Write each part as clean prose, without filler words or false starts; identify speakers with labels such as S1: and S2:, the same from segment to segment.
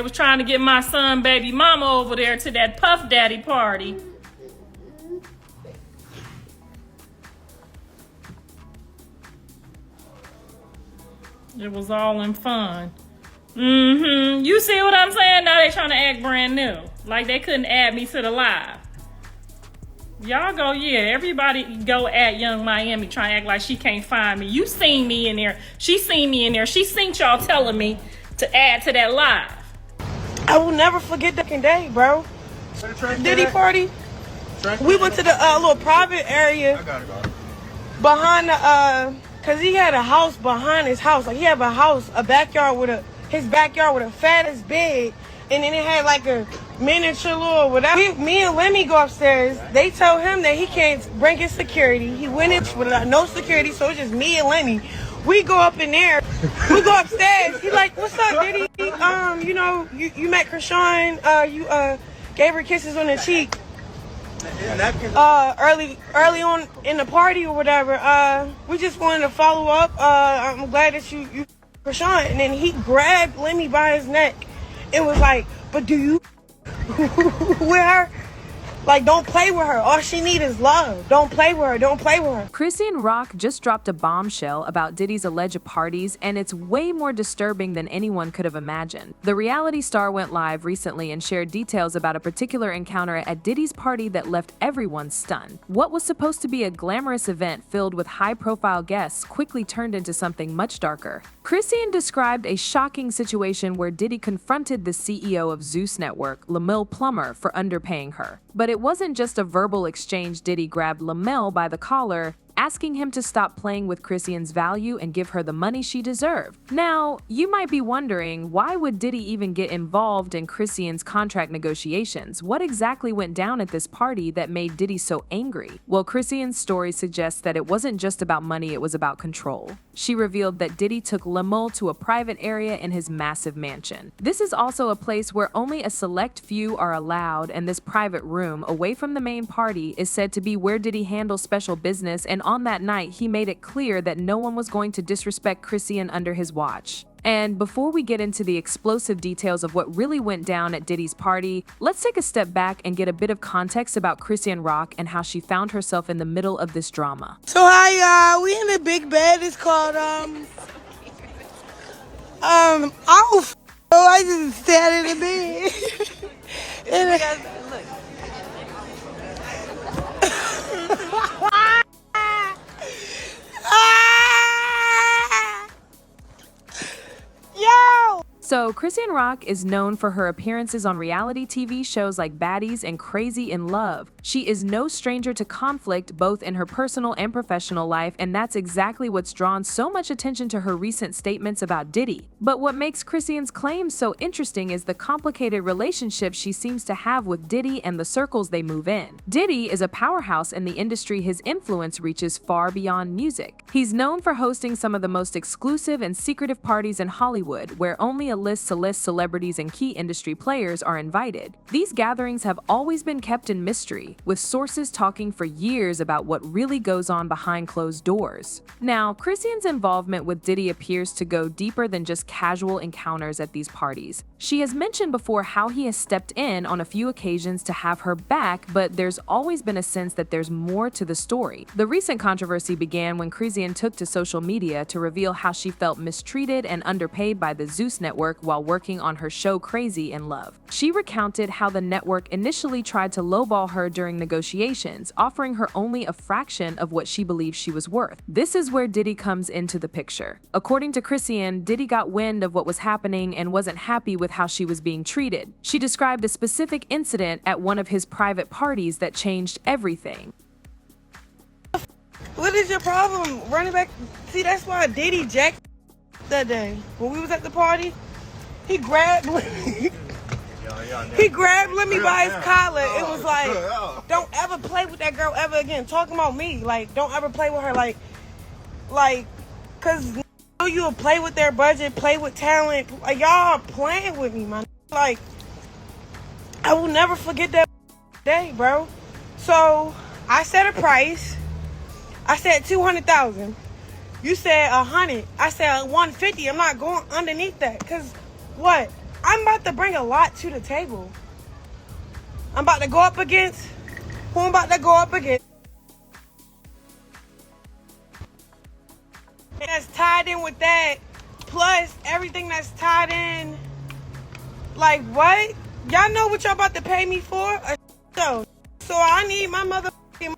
S1: They was trying to get my son baby mama over there to that Puff Daddy party. It was all in fun. You see what I'm saying? Now they trying to act brand new. Like they couldn't add me to the live. Y'all go, yeah, everybody go at Young Miami trying to act like she can't find me. You seen me in there. She seen me in there. She seen y'all telling me to add to that live.
S2: I will never forget that day, bro. Diddy party. We went to the little private area behind the, cause he had a house behind his house. Like he had a backyard with his backyard with a fattest bed. And then it had like a miniature little whatever. Me and Lemmy go upstairs. They told him that he can't bring his security. He went in with no security, so it's just me and Lemmy. We go up in there. We go upstairs. He like, what's up, Diddy? You know, you met Chrisean. You gave her kisses on the cheek. Early on in the party or whatever. We just wanted to follow up. I'm glad that you Chrisean. And then he grabbed Lemmy by his neck. It was like, but do you with her? Like, don't play with her. All she needs is love. Don't play with her. Don't play with her.
S3: Chrisean Rock just dropped a bombshell about Diddy's alleged parties, and it's way more disturbing than anyone could have imagined. The reality star went live recently and shared details about a particular encounter at Diddy's party that left everyone stunned. What was supposed to be a glamorous event filled with high-profile guests quickly turned into something much darker. Chrisean described a shocking situation where Diddy confronted the CEO of Zeus Network, Lamel Plummer, for underpaying her. But it wasn't just a verbal exchange. Diddy grabbed Lamel by the collar, asking him to stop playing with Chrisean's value and give her the money she deserved. Now, you might be wondering, why would Diddy even get involved in Chrisean's contract negotiations? What exactly went down at this party that made Diddy so angry? Well, Chrisean's story suggests that it wasn't just about money, it was about control. She revealed that Diddy took Lamel to a private area in his massive mansion. This is also a place where only a select few are allowed, and this private room, away from the main party, is said to be where Diddy handles special business, and on that night, he made it clear that no one was going to disrespect Chrisean under his watch. And before we get into the explosive details of what really went down at Diddy's party, let's take a step back and get a bit of context about Chrisean Rock and how she found herself in the middle of this drama.
S2: So hi, we in a big bed. It's called I just sat in the bed. And
S3: So, Chrisean Rock is known for her appearances on reality TV shows like Baddies and Crazy in Love. She is no stranger to conflict, both in her personal and professional life, and that's exactly what's drawn so much attention to her recent statements about Diddy. But what makes Chrisean's claims so interesting is the complicated relationship she seems to have with Diddy and the circles they move in. Diddy is a powerhouse in the industry. His influence reaches far beyond music. He's known for hosting some of the most exclusive and secretive parties in Hollywood, where only a list celebrities and key industry players are invited. These gatherings have always been kept in mystery, with sources talking for years about what really goes on behind closed doors. Now, Chrisean's involvement with Diddy appears to go deeper than just casual encounters at these parties. She has mentioned before how he has stepped in on a few occasions to have her back, but there's always been a sense that there's more to the story. The recent controversy began when Chrisean took to social media to reveal how she felt mistreated and underpaid by the Zeus Network while working on her show Crazy in Love. She recounted how the network initially tried to lowball her during negotiations, offering her only a fraction of what she believed she was worth. This is where Diddy comes into the picture. According to Chrisean, Diddy got wind of what was happening and wasn't happy with how she was being treated. She described a specific incident at one of his private parties that changed everything.
S2: what is your problem? Running back. See, that's why Diddy jacked that day. When we was at the party, he grabbed Lemmy by his collar. It was like, don't ever play with that girl ever again. Talking about me, like, don't ever play with her, like, cause you'll play with their budget, play with talent. Like, y'all are playing with me, man. Like, I will never forget that day, bro. So I set a price. I said 200,000. You said 100. I said 150. I'm not going underneath that. Cause what? I'm about to bring a lot to the table. I'm about to go up against who I'm about to go up against. And that's tied in with that. Plus everything that's tied in. Like what? Y'all know what y'all about to pay me for? A show. So I need my mother.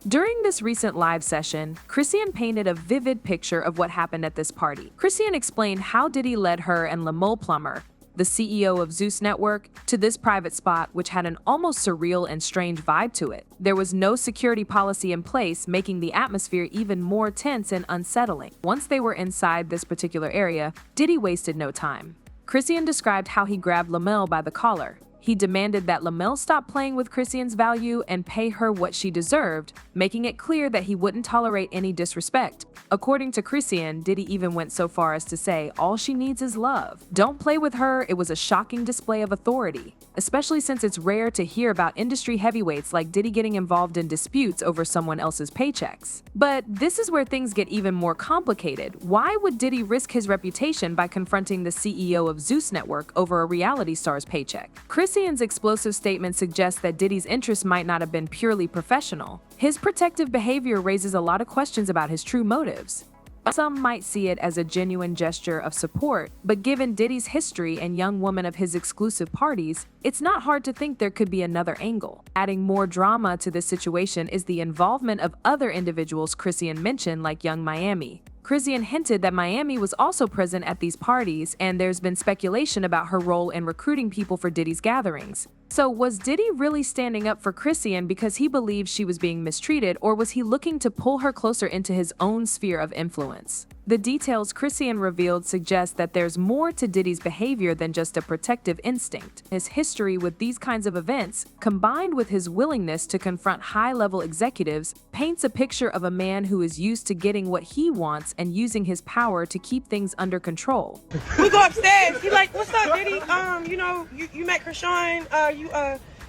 S3: During this recent live session, Chrisean painted a vivid picture of what happened at this party. Chrisean explained how Diddy led her and Lamel Plummer, the CEO of Zeus Network, to this private spot which had an almost surreal and strange vibe to it. There was no security policy in place, making the atmosphere even more tense and unsettling. Once they were inside this particular area, Diddy wasted no time. Chrisean described how he grabbed Lamel by the collar. He demanded that Lamel stop playing with Chrisean's value and pay her what she deserved, making it clear that he wouldn't tolerate any disrespect. According to Chrisean, Diddy even went so far as to say, all she needs is love. Don't play with her. It was a shocking display of authority, especially since it's rare to hear about industry heavyweights like Diddy getting involved in disputes over someone else's paychecks. But this is where things get even more complicated. Why would Diddy risk his reputation by confronting the CEO of Zeus Network over a reality star's paycheck? Chrisean's explosive statement suggests that Diddy's interests might not have been purely professional. His protective behavior raises a lot of questions about his true motives. Some might see it as a genuine gesture of support, but given Diddy's history and young women of his exclusive parties, it's not hard to think there could be another angle. Adding more drama to this situation is the involvement of other individuals Chrisean mentioned, like Young Miami. Chrisean hinted that Miami was also present at these parties, and there's been speculation about her role in recruiting people for Diddy's gatherings. So was Diddy really standing up for Chrisean because he believed she was being mistreated, or was he looking to pull her closer into his own sphere of influence? The details Chrisean revealed suggest that there's more to Diddy's behavior than just a protective instinct. His history with these kinds of events, combined with his willingness to confront high-level executives, paints a picture of a man who is used to getting what he wants and using his power to keep things under control.
S2: We go upstairs. He like, what's up, Diddy? You know, you met Chrisean. You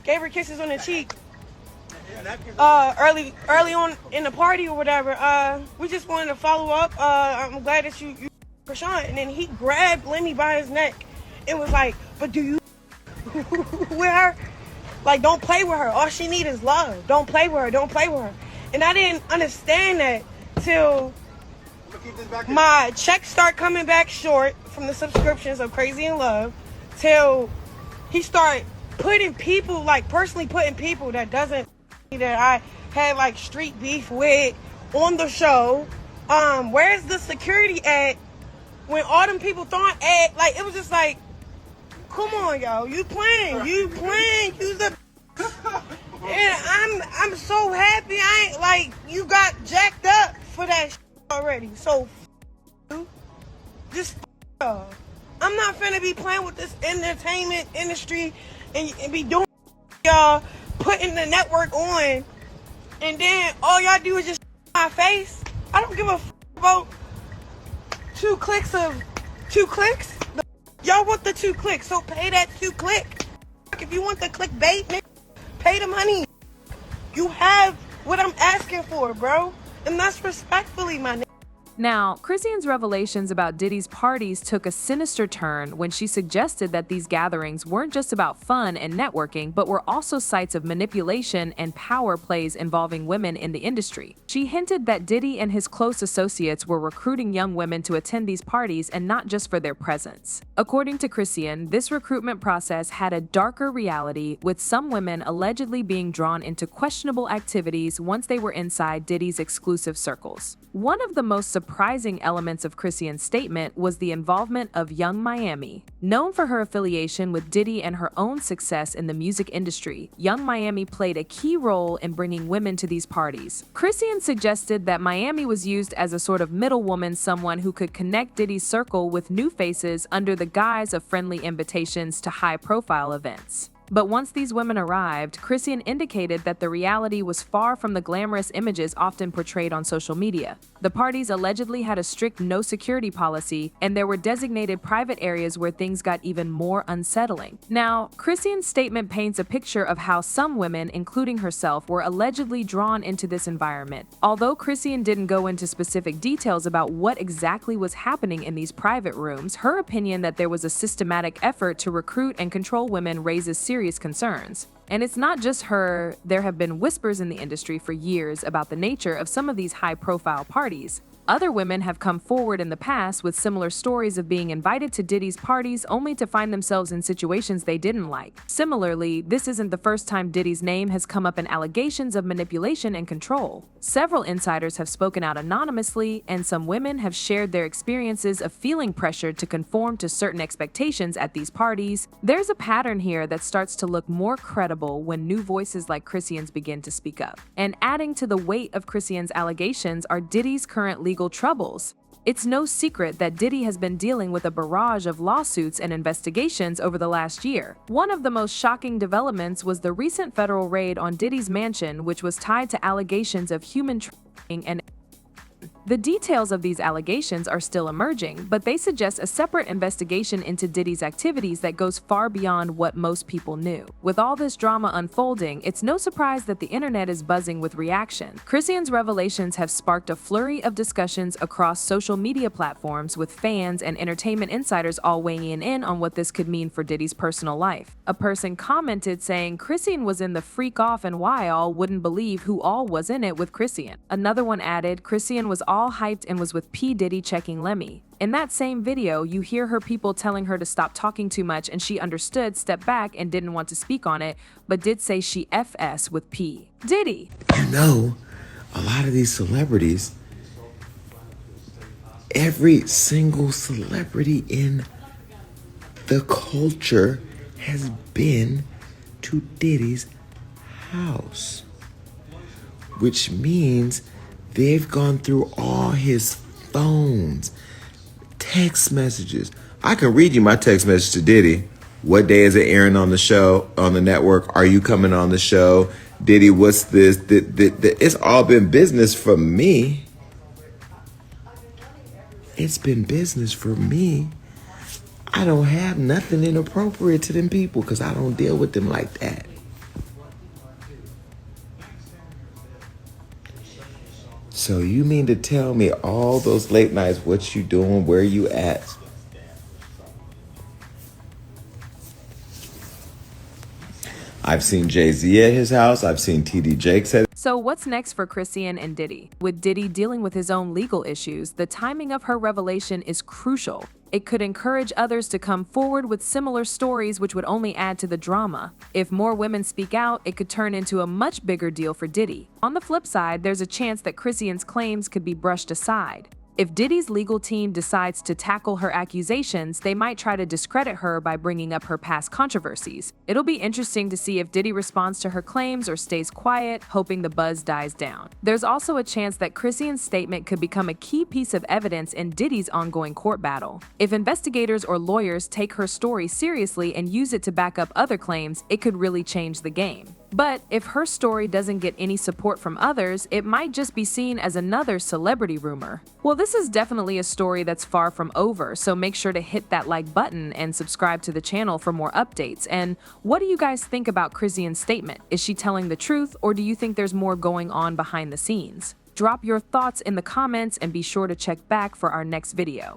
S2: gave her kisses on the cheek. Early on in the party or whatever. We just wanted to follow up. I'm glad that you Chrisean. And then he grabbed Lemmy by his neck and was like, but do you with her? Like, don't play with her. All she needs is love. Don't play with her. Don't play with her. And I didn't understand that till my checks start coming back short from the subscriptions of Crazy in Love, till he started putting people, like personally putting people that I had like street beef with on the show. Where's the security at when all them people thought at, like, it was just like, come on, yo, you playing, you the and I'm so happy I ain't, like, you got jacked up for that shit already. So just I'm not finna be playing with this entertainment industry and be doing y'all putting the network on, and then all y'all do is just my face. I don't give a about 2 clicks. Y'all want the 2 clicks, so pay that 2 click. If you want the clickbait, pay the money. You have what I'm asking for, bro, and that's respectfully, my nigga.
S3: Now, Chrisean's revelations about Diddy's parties took a sinister turn when she suggested that these gatherings weren't just about fun and networking, but were also sites of manipulation and power plays involving women in the industry. She hinted that Diddy and his close associates were recruiting young women to attend these parties and not just for their presence. According to Chrisean, this recruitment process had a darker reality, with some women allegedly being drawn into questionable activities once they were inside Diddy's exclusive circles. One of the most surprising elements of Chrisean's statement was the involvement of Young Miami. Known for her affiliation with Diddy and her own success in the music industry, Young Miami played a key role in bringing women to these parties. Chrisean suggested that Miami was used as a sort of middlewoman, someone who could connect Diddy's circle with new faces under the guise of friendly invitations to high-profile events. But once these women arrived, Chrisean indicated that the reality was far from the glamorous images often portrayed on social media. The parties allegedly had a strict no security policy, and there were designated private areas where things got even more unsettling. Now, Chrisean's statement paints a picture of how some women, including herself, were allegedly drawn into this environment. Although Chrisean didn't go into specific details about what exactly was happening in these private rooms, her opinion that there was a systematic effort to recruit and control women raises serious concerns. And it's not just her, there have been whispers in the industry for years about the nature of some of these high-profile parties. Other women have come forward in the past with similar stories of being invited to Diddy's parties only to find themselves in situations they didn't like. Similarly, this isn't the first time Diddy's name has come up in allegations of manipulation and control. Several insiders have spoken out anonymously, and some women have shared their experiences of feeling pressured to conform to certain expectations at these parties. There's a pattern here that starts to look more credible when new voices like Chrisean's begin to speak up. And adding to the weight of Chrisean's allegations are Diddy's current legal troubles. It's no secret that Diddy has been dealing with a barrage of lawsuits and investigations over the last year. One of the most shocking developments was the recent federal raid on Diddy's mansion, which was tied to allegations of human trafficking and the details of these allegations are still emerging, but they suggest a separate investigation into Diddy's activities that goes far beyond what most people knew. With all this drama unfolding, it's no surprise that the internet is buzzing with reaction. Chrisean's revelations have sparked a flurry of discussions across social media platforms, with fans and entertainment insiders all weighing in on what this could mean for Diddy's personal life. A person commented saying Chrisean was in the freak off and why all wouldn't believe who all was in it with Chrisean. Another one added, Chrisean was all hyped and was with P. Diddy checking Lamel. In that same video, you hear her people telling her to stop talking too much, and she understood, stepped back, and didn't want to speak on it, but did say she FS with P. Diddy.
S4: You know, a lot of these celebrities, every single celebrity in the culture has been to Diddy's house, which means they've gone through all his phones, text messages. I can read you my text message to Diddy. What day is it airing on the show, on the network? Are you coming on the show? Diddy, what's this? It's all been business for me. It's been business for me. I don't have nothing inappropriate to them people because I don't deal with them like that. So you mean to tell me all those late nights, what you doing, where you at? I've seen Jay-Z at his house. I've seen TD Jakes at.
S3: So what's next for Chrisean and Diddy? With Diddy dealing with his own legal issues, the timing of her revelation is crucial. It could encourage others to come forward with similar stories, which would only add to the drama. If more women speak out, it could turn into a much bigger deal for Diddy. On the flip side, there's a chance that Chrisean's claims could be brushed aside. If Diddy's legal team decides to tackle her accusations, they might try to discredit her by bringing up her past controversies. It'll be interesting to see if Diddy responds to her claims or stays quiet, hoping the buzz dies down. There's also a chance that Chrisean's statement could become a key piece of evidence in Diddy's ongoing court battle. If investigators or lawyers take her story seriously and use it to back up other claims, it could really change the game. But if her story doesn't get any support from others, it might just be seen as another celebrity rumor. Well, this is definitely a story that's far from over, so make sure to hit that like button and subscribe to the channel for more updates. And what do you guys think about Chrisean's statement? Is she telling the truth, or do you think there's more going on behind the scenes? Drop your thoughts in the comments and be sure to check back for our next video.